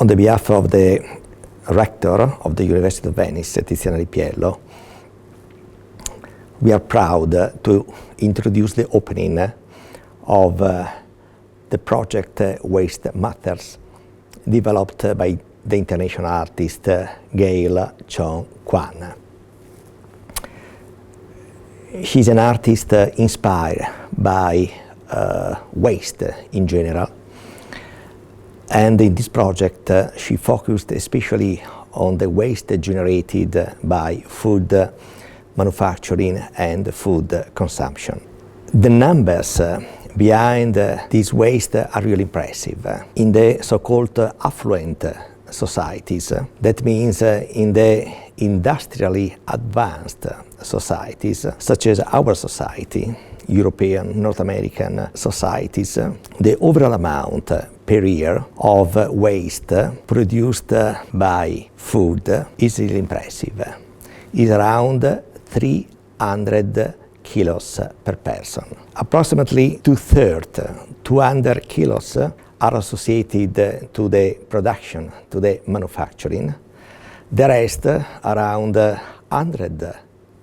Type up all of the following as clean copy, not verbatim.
On the behalf of the rector of the University of Venice, Tiziana Ripiello, we are proud to introduce the opening of the project Waste Matters, developed by the international artist Gayle Chong Kwan. She's an artist inspired by waste in general, and in this project she focused especially on the waste generated by food manufacturing and food consumption. The numbers behind this waste are really impressive. In the so-called affluent societies, that means in the industrially advanced societies, such as our society, European, North American societies, the overall amount per year of waste produced by food is really impressive. It's around 300 kilos per person. Approximately two-thirds, 200 kilos, are associated to the production, to the manufacturing. The rest, around 100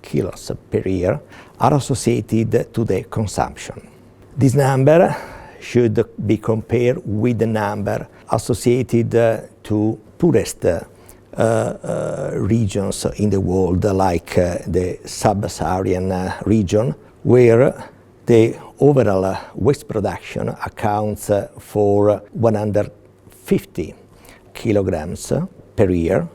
kilos per year, are associated to the consumption. This number should be compared with the number associated to poorest regions in the world, like the sub-Saharan region, where the overall waste production accounts for 150 kilograms per year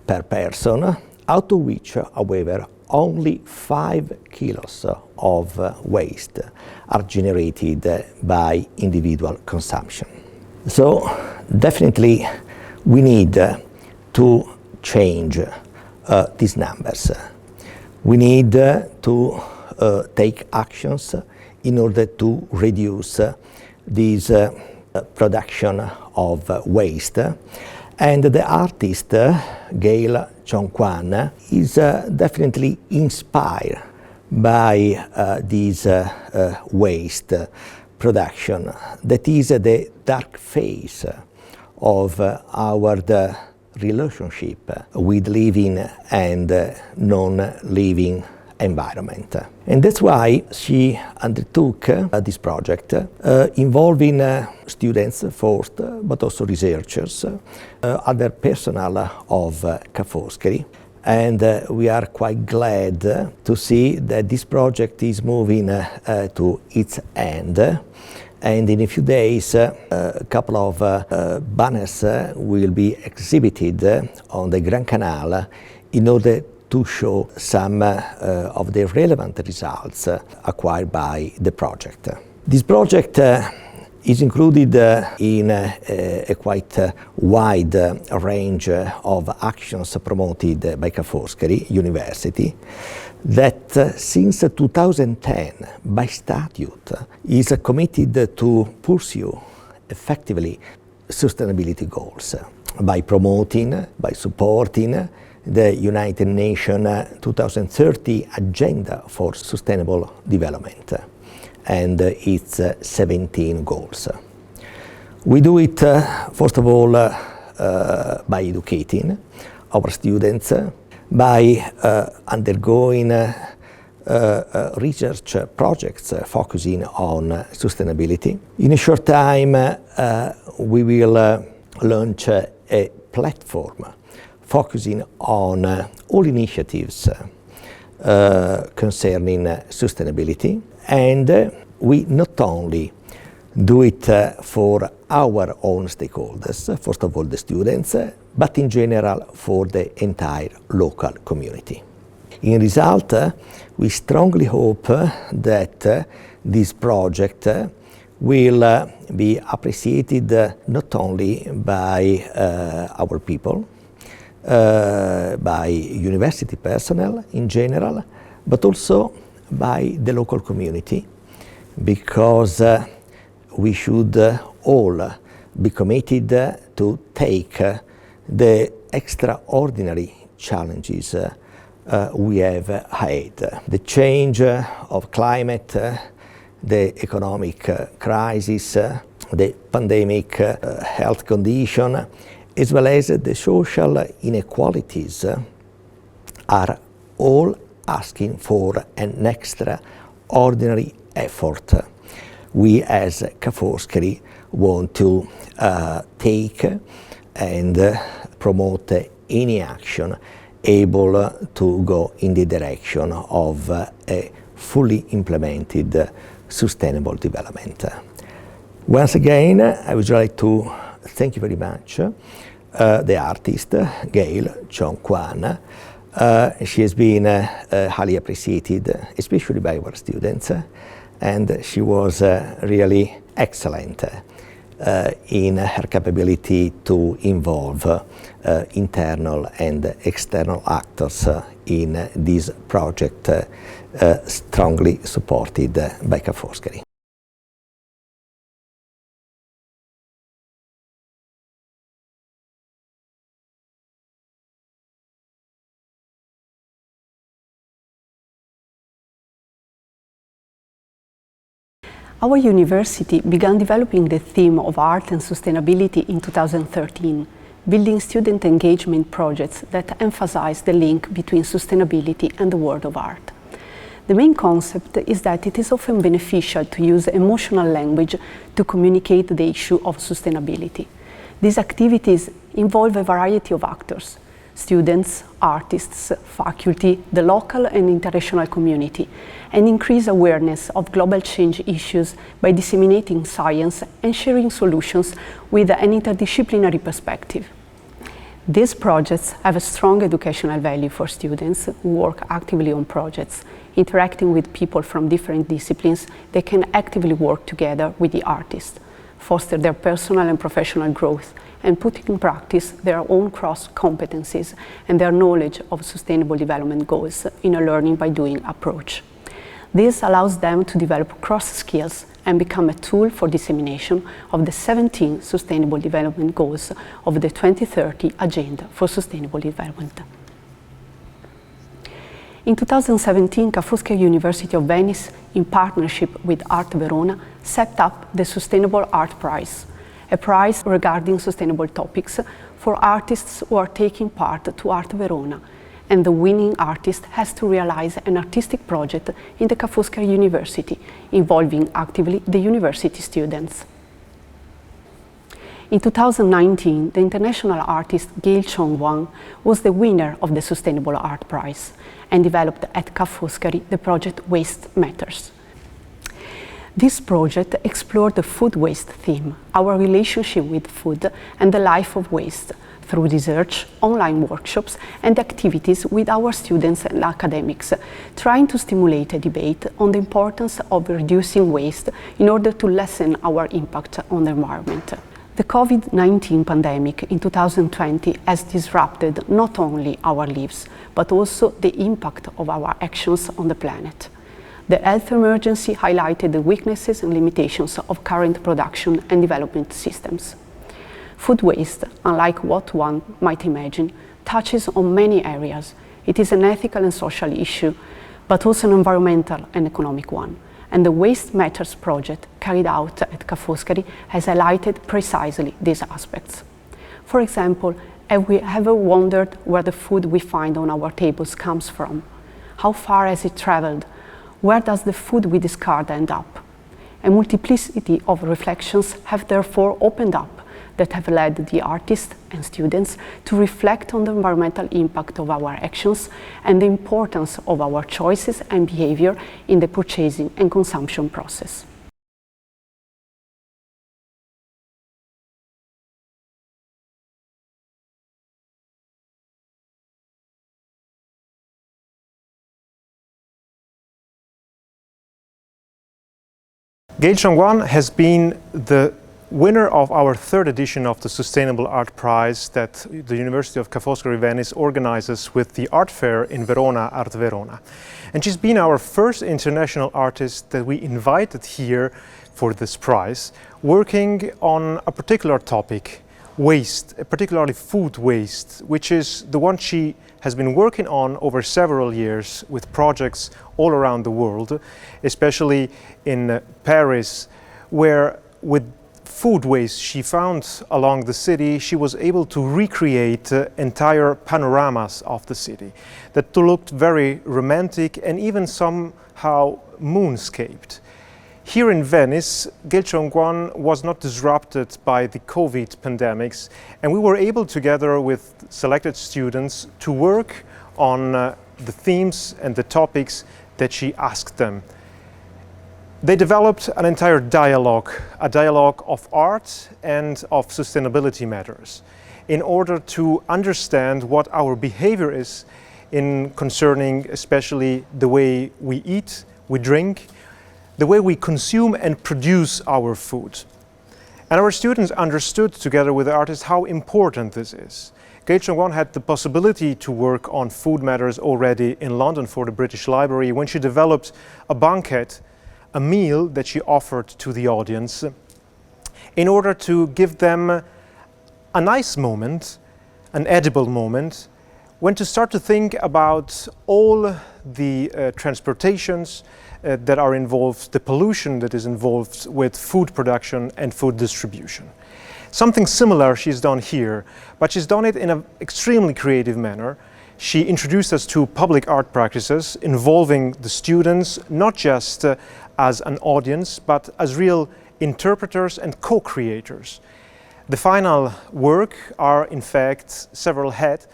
per person, out of which, however, only 5 kilos of waste are generated by individual consumption. So definitely we need to change these numbers. We need to take actions in order to reduce this production of waste. And the artist, Gayle Chong Kwan, is definitely inspired by this waste production. That is the dark phase of our relationship with living and non-living environment. And that's why she undertook this project, involving students first, but also researchers, other personnel of Foscari. And we are quite glad to see that this project is moving to its end. And in a few days, a couple of banners will be exhibited on the Grand Canal in order to show some of the relevant results acquired by the project. This project is included in a quite wide range of actions promoted by Foscari University that since 2010 by statute is committed to pursue effectively sustainability goals by promoting, by supporting the United Nations 2030 Agenda for Sustainable Development and its 17 goals. We do it, first of all, by educating our students, by undergoing research projects focusing on sustainability. In a short time, we will launch a platform focusing on all initiatives concerning sustainability. And we not only do it for our own stakeholders, first of all the students, but in general for the entire local community. In result, we strongly hope that this project will be appreciated not only by our people, by university personnel in general, but also by the local community, because we should all be committed to take the extraordinary challenges we have ahead. The change of climate, the economic crisis, the pandemic health condition, as well as the social inequalities, are all asking for an extraordinary effort. We as Foscari want to take and promote any action able to go in the direction of a fully implemented sustainable development. Once again, I would like to thank you very much the artist Gayle Chong Kwan. She has been highly appreciated, especially by our students, and she was really excellent in her capability to involve internal and external actors in this project, strongly supported by Foscari. Our university began developing the theme of art and sustainability in 2013, building student engagement projects that emphasize the link between sustainability and the world of art. The main concept is that it is often beneficial to use emotional language to communicate the issue of sustainability. These activities involve a variety of actors: students, artists, faculty, the local and international community, and increase awareness of global change issues by disseminating science and sharing solutions with an interdisciplinary perspective. These projects have a strong educational value for students who work actively on projects. Interacting with people from different disciplines, they can actively work together with the artist, foster their personal and professional growth, and put in practice their own cross competencies and their knowledge of sustainable development goals in a learning by doing approach. This allows them to develop cross skills and become a tool for dissemination of the 17 Sustainable Development Goals of the 2030 Agenda for Sustainable Development. In 2017, Ca' Foscari University of Venice, in partnership with Art Verona, set up the Sustainable Art Prize, a prize regarding sustainable topics for artists who are taking part to Art Verona, and the winning artist has to realize an artistic project in the Ca' Foscari University, involving actively the university students. In 2019, the international artist Gayle Chong Kwan was the winner of the Sustainable Art Prize and developed at Ca' Foscari the project Waste Matters. This project explored the food waste theme, our relationship with food and the life of waste, through research, online workshops and activities with our students and academics, trying to stimulate a debate on the importance of reducing waste in order to lessen our impact on the environment. The COVID-19 pandemic in 2020 has disrupted not only our lives, but also the impact of our actions on the planet. The health emergency highlighted the weaknesses and limitations of current production and development systems. Food waste, unlike what one might imagine, touches on many areas. It is an ethical and social issue, but also an environmental and economic one. And the Waste Matters project carried out at Ca' Foscari has highlighted precisely these aspects. For example, have we ever wondered where the food we find on our tables comes from? How far has it traveled? Where does the food we discard end up? A multiplicity of reflections have therefore opened up that have led the artists and students to reflect on the environmental impact of our actions and the importance of our choices and behavior in the purchasing and consumption process. Gayle Chong Kwan has been the winner of our third edition of the Sustainable Art Prize that the University of Ca' Foscari Venice organizes with the art fair in Verona, Art Verona. And she's been our first international artist that we invited here for this prize, working on a particular topic, waste, particularly food waste, which is the one she has been working on over several years with projects all around the world, especially in Paris, where with food waste she found along the city, she was able to recreate entire panoramas of the city that looked very romantic and even somehow moonscaped. Here in Venice, Gayle Chong Kwan was not disrupted by the COVID pandemics, and we were able, together with selected students, to work on the themes and the topics that she asked them. They developed an entire dialogue, a dialogue of art and of sustainability matters, in order to understand what our behavior is in concerning especially the way we eat, we drink, the way we consume and produce our food. And our students understood, together with the artists, how important this is. Gayle Chong Kwan had the possibility to work on food matters already in London for the British Library when she developed a banquet, a meal that she offered to the audience in order to give them a nice moment, an edible moment, when to start to think about all the transportations that are involved, the pollution that is involved with food production and food distribution. Something similar she's done here, but she's done it in an extremely creative manner. She introduced us to public art practices involving the students, not just as an audience, but as real interpreters and co-creators. The final work are, in fact, several hats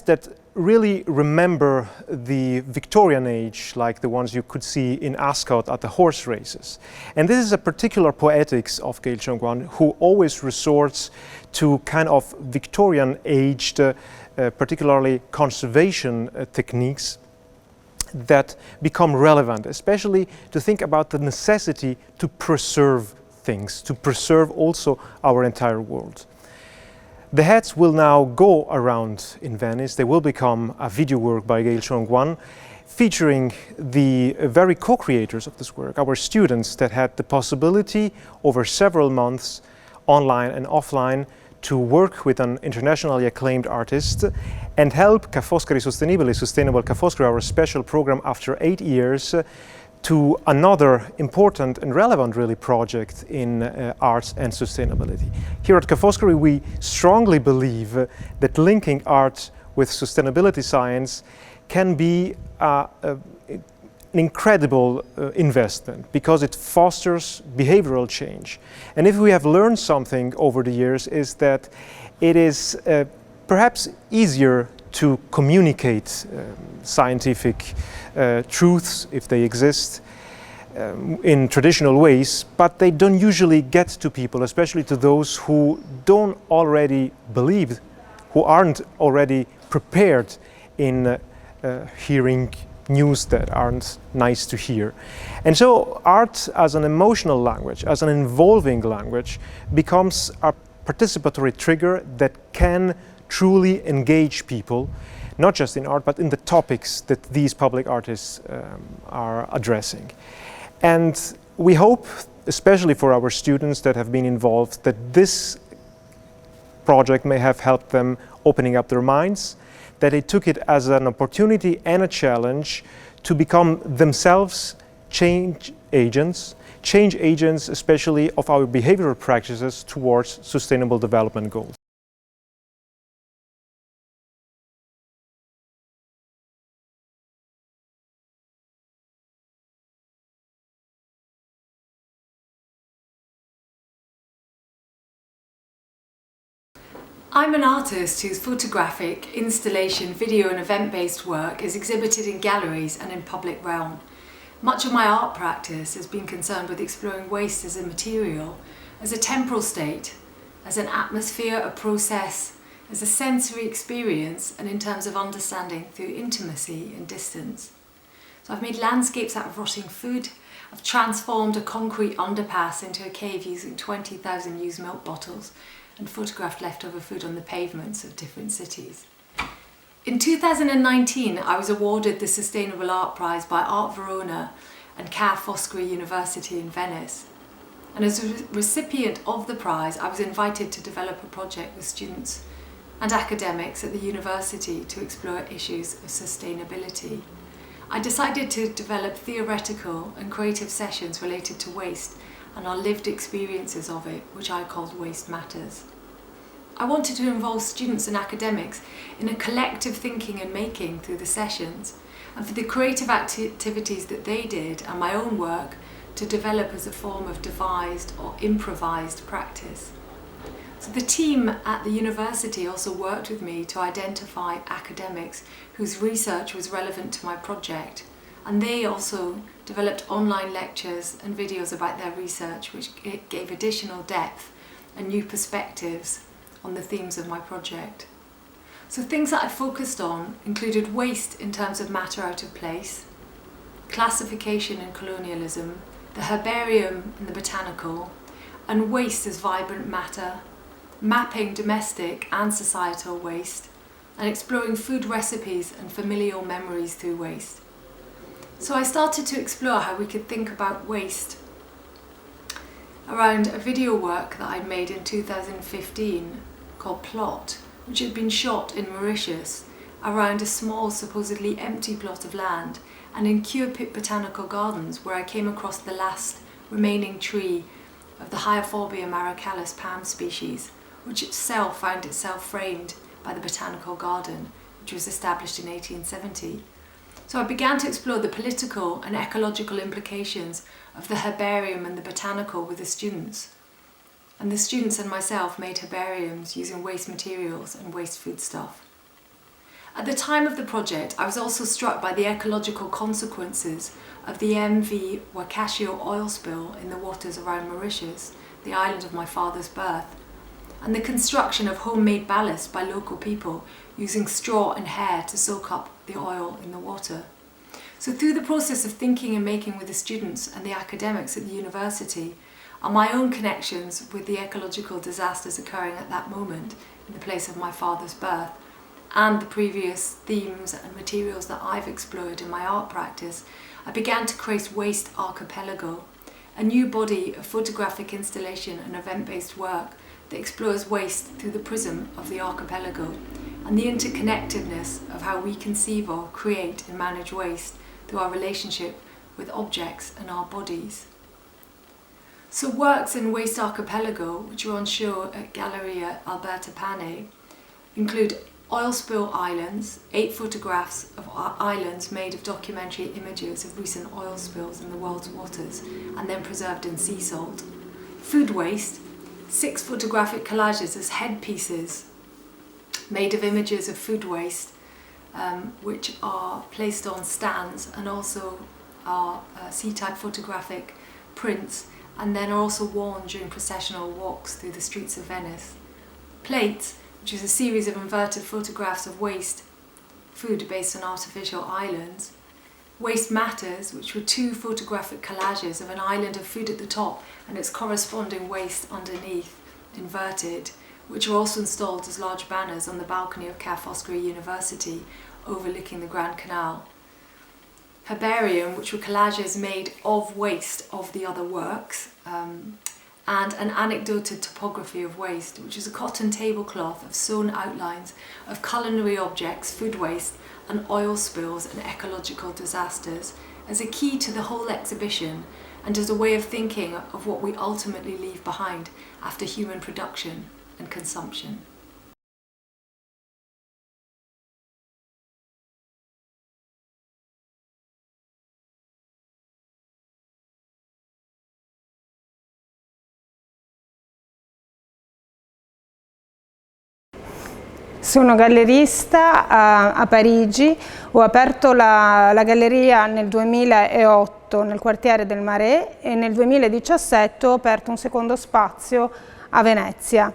that really remember the Victorian age, like the ones you could see in Ascot at the horse races. And this is a particular poetics of Gayle Chong Kwan, who always resorts to kind of Victorian-aged, particularly conservation techniques that become relevant, especially to think about the necessity to preserve things, to preserve also our entire world. The hats will now go around in Venice. They will become a video work by Gayle Chong Kwan, featuring the very co-creators of this work, our students that had the possibility over several months, online and offline, to work with an internationally acclaimed artist and help Ca' Foscari Sostenibile, Sustainable Ca' Foscari, our special program after 8 years, to another important and relevant really project in arts and sustainability. Here at Ca' Foscari we strongly believe that linking art with sustainability science can be an incredible investment because it fosters behavioral change. And if we have learned something over the years is that it is perhaps easier to communicate scientific truths, if they exist, in traditional ways, but they don't usually get to people, especially to those who don't already believe, who aren't already prepared in hearing news that aren't nice to hear. And so art as an emotional language, as an involving language, becomes a participatory trigger that can truly engage people, not just in art, but in the topics that these public artists are addressing. And we hope, especially for our students that have been involved, that this project may have helped them opening up their minds, that they took it as an opportunity and a challenge to become themselves change agents especially of our behavioral practices towards sustainable development goals. I'm an artist whose photographic, installation, video and event-based work is exhibited in galleries and in public realm. Much of my art practice has been concerned with exploring waste as a material, as a temporal state, as an atmosphere, a process, as a sensory experience, and in terms of understanding through intimacy and distance. So I've made landscapes out of rotting food. I've transformed a concrete underpass into a cave using 20,000 used milk bottles and photographed leftover food on the pavements of different cities. In 2019, I was awarded the Sustainable Art Prize by Art Verona and Ca' Foscari University in Venice. And as a recipient of the prize, I was invited to develop a project with students and academics at the university to explore issues of sustainability. I decided to develop theoretical and creative sessions related to waste and our lived experiences of it, which I called Waste Matters. I wanted to involve students and academics in a collective thinking and making through the sessions, and for the creative activities that they did and my own work to develop as a form of devised or improvised practice. So the team at the university also worked with me to identify academics whose research was relevant to my project, and they also developed online lectures and videos about their research, which gave additional depth and new perspectives on the themes of my project. So things that I focused on included waste in terms of matter out of place, classification and colonialism, the herbarium and the botanical, and waste as vibrant matter, mapping domestic and societal waste, and exploring food recipes and familial memories through waste. So I started to explore how we could think about waste around a video work that I'd made in 2015 called Plot, which had been shot in Mauritius around a small, supposedly empty plot of land, and in Cure-Pit Botanical Gardens, where I came across the last remaining tree of the Hyophobia maricalis palm species, which itself found itself framed by the Botanical Garden, which was established in 1870. So I began to explore the political and ecological implications of the herbarium and the botanical with the students. And the students and myself made herbariums using waste materials and waste foodstuff. At the time of the project, I was also struck by the ecological consequences of the MV Wakashio oil spill in the waters around Mauritius, the island of my father's birth, and the construction of homemade ballast by local people using straw and hair to soak up the oil in the water. So through the process of thinking and making with the students and the academics at the university, and my own connections with the ecological disasters occurring at that moment in the place of my father's birth, and the previous themes and materials that I've explored in my art practice, I began to create Waste Archipelago, a new body of photographic installation and event-based work that explores waste through the prism of the archipelago and the interconnectedness of how we conceive or create and manage waste through our relationship with objects and our bodies. So works in Waste Archipelago, which are on show at Galleria Alberta Pane, include oil spill islands, 8 photographs of islands made of documentary images of recent oil spills in the world's waters and then preserved in sea salt. Food waste, 6 photographic collages as headpieces made of images of food waste, which are placed on stands and also are C-type photographic prints, and then are also worn during processional walks through the streets of Venice. Plates, which is a series of inverted photographs of waste food based on artificial islands. Waste Matters, which were 2 photographic collages of an island of food at the top and its corresponding waste underneath, inverted, which were also installed as large banners on the balcony of Foscari University overlooking the Grand Canal. Herbarium, which were collages made of waste of the other works, and an anecdoted topography of waste, which is a cotton tablecloth of sewn outlines of culinary objects, food waste, and oil spills and ecological disasters, as a key to the whole exhibition and as a way of thinking of what we ultimately leave behind after human production and consumption. Sono gallerista a Parigi, ho aperto la galleria nel 2008 nel quartiere del Marais e nel 2017 ho aperto un secondo spazio a Venezia.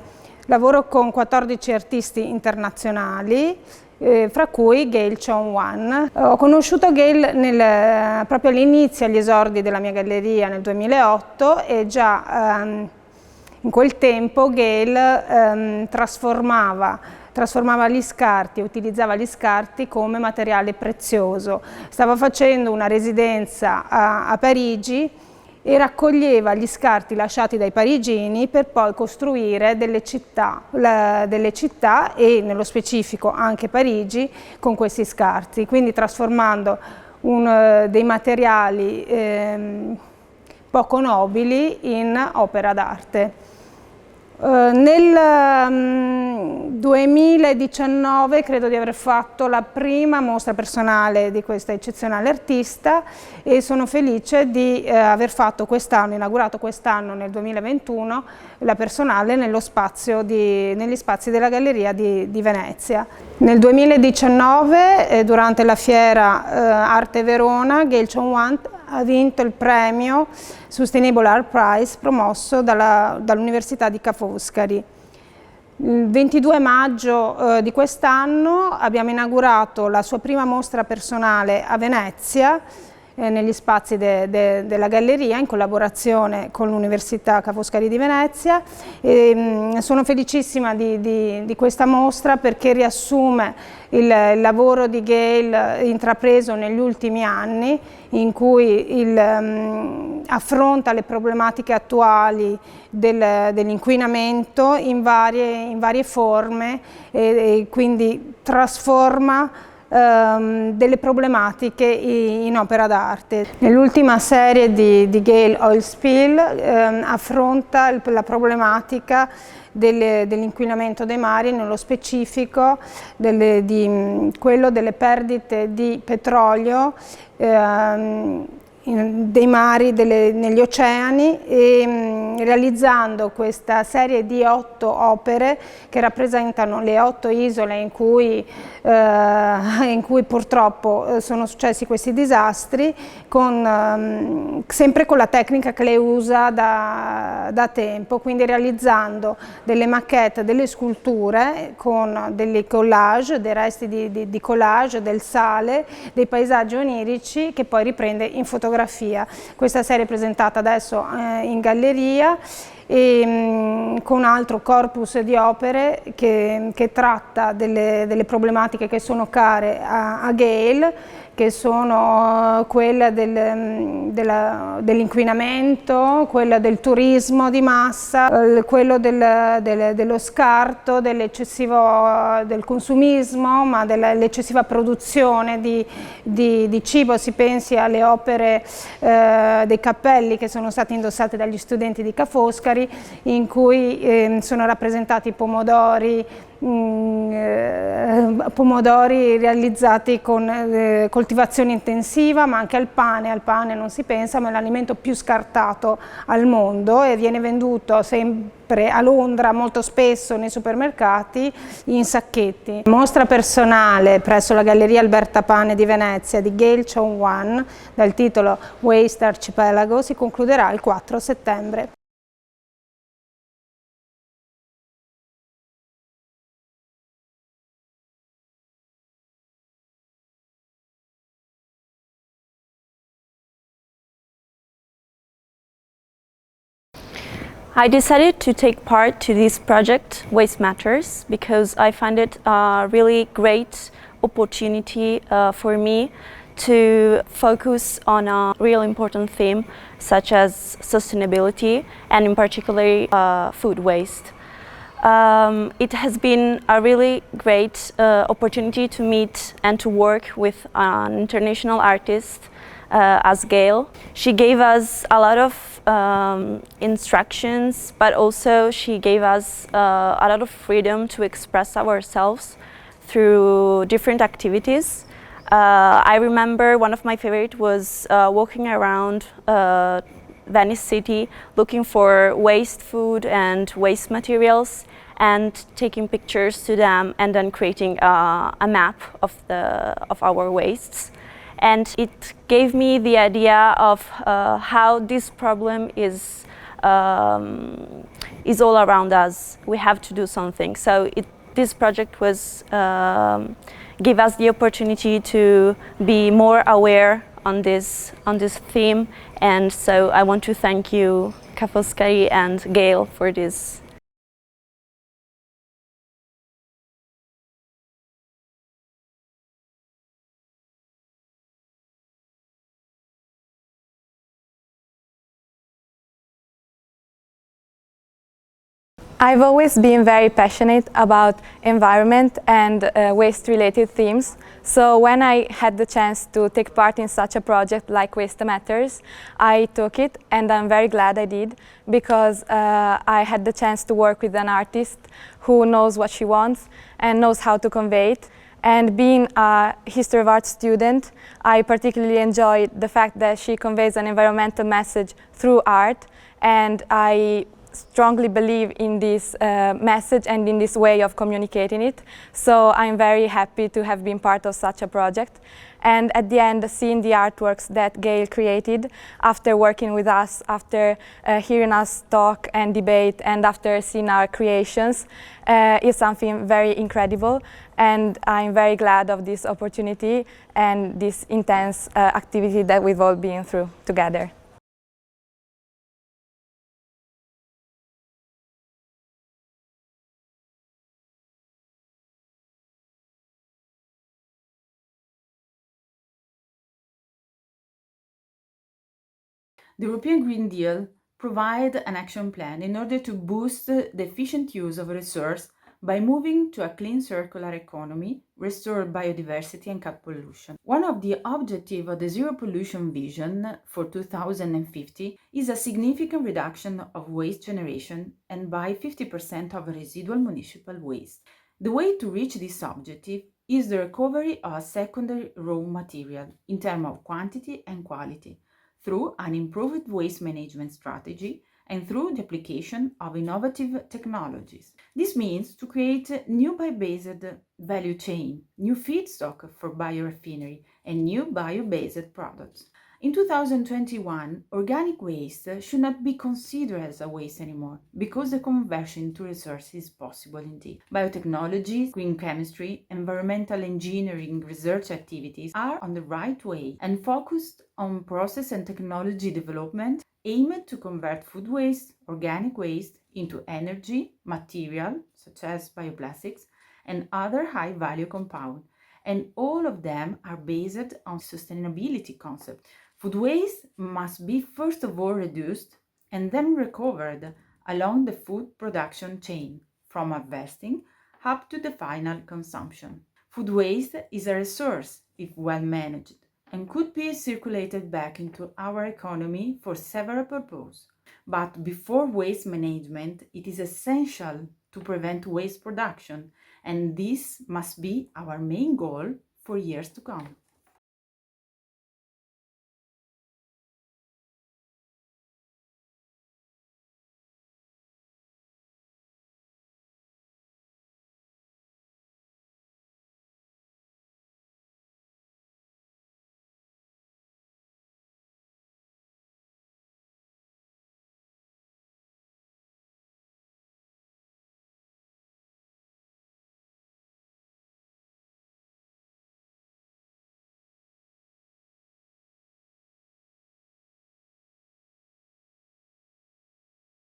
Lavoro con 14 artisti internazionali, fra cui Gayle Chong Kwan. Ho conosciuto Gayle proprio all'inizio, agli esordi della mia galleria nel 2008 e già in quel tempo Gayle trasformava gli scarti e utilizzava gli scarti come materiale prezioso. Stava facendo una residenza a Parigi e raccoglieva gli scarti lasciati dai parigini per poi costruire delle città e nello specifico anche Parigi con questi scarti, quindi trasformando dei materiali poco nobili in opera d'arte. Nel 2019 credo di aver fatto la prima mostra personale di questa eccezionale artista e sono felice di aver fatto quest'anno, inaugurato quest'anno nel 2021, la personale negli spazi della Galleria di Venezia. Nel 2019, durante la fiera Arte Verona, Gayle Chong Kwan ha vinto il premio Sustainable Art Prize promosso dall'Università di Ca' Foscari. Il 22 maggio di quest'anno abbiamo inaugurato la sua prima mostra personale a Venezia, negli spazi della Galleria in collaborazione con l'Università Ca' Foscari di Venezia. Sono felicissima di questa mostra perché riassume il lavoro di Gayle intrapreso negli ultimi anni, in cui affronta le problematiche attuali dell'inquinamento in varie forme e quindi trasforma delle problematiche in opera d'arte. Nell'ultima serie di Gayle Oil Spill affronta la problematica dell'inquinamento dei mari, nello specifico quello delle perdite di petrolio dei mari, negli oceani, e realizzando questa serie di 8 opere che rappresentano le 8 isole in cui purtroppo sono successi questi disastri, sempre con la tecnica che lei usa da tempo, quindi realizzando delle maquette, delle sculture con dei collage, dei resti di collage, del sale, dei paesaggi onirici che poi riprende in fotografia. Questa serie è presentata adesso in galleria e con un altro corpus di opere che tratta delle problematiche che sono care a Gayle, che sono quella dell'inquinamento, quella del turismo di massa, quello dello scarto, del consumismo, ma dell'eccessiva produzione di cibo. Si pensi alle opere dei cappelli che sono stati indossati dagli studenti di Ca' Foscari, in cui sono rappresentati pomodori realizzati con coltivazione intensiva, ma anche al pane non si pensa, ma è l'alimento più scartato al mondo e viene venduto sempre a Londra, molto spesso nei supermercati, in sacchetti. Mostra personale presso la Galleria Alberta Pane di Venezia di Gayle Chong Kwan, dal titolo Waste Archipelago, si concluderà il 4 settembre. I decided to take part to this project, Waste Matters, because I find it a really great opportunity for me to focus on a real important theme such as sustainability and in particular food waste. It has been a really great opportunity to meet and to work with an international artist as Gayle. She gave us a lot of instructions, but also she gave us a lot of freedom to express ourselves through different activities. I remember one of my favorite was walking around Venice city looking for waste food and waste materials and taking pictures to them and then creating a map of our wastes. And it gave me the idea of how this problem is all around us. We have to do something. So this project was give us the opportunity to be more aware on this theme. And so I want to thank you, Ca' Foscari and Gayle, for this. I've always been very passionate about environment and waste-related themes. So when I had the chance to take part in such a project like Waste Matters, I took it, and I'm very glad I did, because I had the chance to work with an artist who knows what she wants and knows how to convey it. And being a history of art student, I particularly enjoyed the fact that she conveys an environmental message through art, and I strongly believe in this message and in this way of communicating it. So I'm very happy to have been part of such a project. And at the end, seeing the artworks that Gayle created after working with us, after hearing us talk and debate, and after seeing our creations, is something very incredible. And I'm very glad of this opportunity and this intense activity that we've all been through together. The European Green Deal provides an action plan in order to boost the efficient use of a resource by moving to a clean circular economy, restore biodiversity and cut pollution. One of the objectives of the Zero Pollution Vision for 2050 is a significant reduction of waste generation and by 50% of residual municipal waste. The way to reach this objective is the recovery of secondary raw material in terms of quantity and quality, through an improved waste management strategy and through the application of innovative technologies. This means to create new bio-based value chain, new feedstock for biorefinery, and new bio-based products. In 2021, organic waste should not be considered as a waste anymore, because the conversion into resources is possible indeed. Biotechnology, green chemistry, environmental engineering research activities are on the right way and focused on process and technology development aimed to convert food waste, organic waste, into energy, material, such as bioplastics, and other high-value compounds. And all of them are based on sustainability concept. Food waste must be first of all reduced and then recovered along the food production chain, from harvesting up to the final consumption. Food waste is a resource if well managed and could be circulated back into our economy for several purposes. But before waste management, it is essential to prevent waste production, and this must be our main goal for years to come.